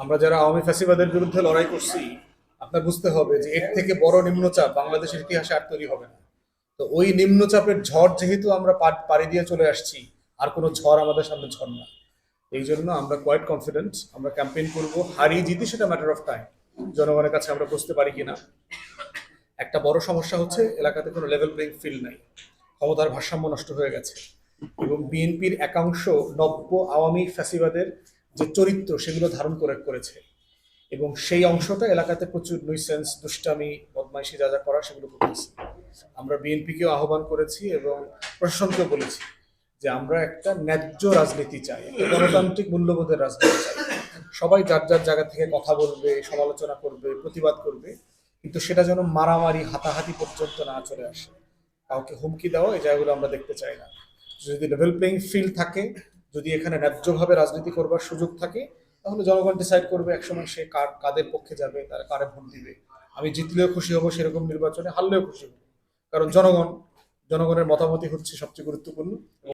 আমরা যারা আওয়ামী ফ্যাসিবাদের বিরুদ্ধে লড়াই করছি, আপনার বুঝতে হবে যে এর থেকে বড় নিম্নচাপ বাংলাদেশের ইতিহাসে আর তৈরি হবে না। তো ওই নিম্নচাপের ঝড় যেহেতু আমরা পাড়ি দিয়ে চলে আসছি, আর কোনো ঝড় আমাদের সামনে ঝড় না। এই জন্য আমরা কোয়াইট কনফিডেন্ট, আমরা ক্যাম্পেইন করব, হারি জিতি সেটা ম্যাটার অফ টাইম, জনগণের কাছে আমরা বুঝতে পারি কিনা। একটা বড় সমস্যা হচ্ছে এলাকাতে কোনো লেভেল প্লেইং ফিল্ড নাই, ক্ষমতার ভারসাম্য নষ্ট হয়ে গেছে, এবং বিএনপির একাংশ নব্য আওয়ামী ফ্যাসিবাদের যে চরিত্র সেগুলো ধারণ করেছে, এবং সেই অংশটা এলাকাতে প্রচুর nuisance, দুষ্টামি, বদমাইশি যা যা করা সেগুলো করতেছে। আমরা বিএনপিকেও আহ্বান করেছি এবং প্রশাসনকেও বলেছি যে আমরা একটা ন্যায্য রাজনীতি চাই, একটা গণতান্ত্রিক মূল্যবোধের রাজনীতি চাই। সবাই যার যার জায়গা থেকে কথা বলবে, সমালোচনা করবে, প্রতিবাদ করবে, কিন্তু সেটা যেন মারামারি হাতাহাতি পর্যন্ত না চলে আসে। কাউকে হুমকি দেওয়া এই জায়গাগুলো আমরা দেখতে চাই না। যদি লেভেল প্লেইং ফিল্ড থাকে, যদি এখানে ন্যায্যভাবে রাজনীতি করবার সুযোগ থাকে, তাহলে জনগণ ডিসাইড করবে একসময় সে কাদের পক্ষে যাবে, তারা কারে ভোট দিবে। আমি জিতলেও খুশি হব সেরকম নির্বাচনে, হারলেও খুশি হব, কারণ জনগণের মতামতই হচ্ছে সবচেয়ে গুরুত্বপূর্ণ।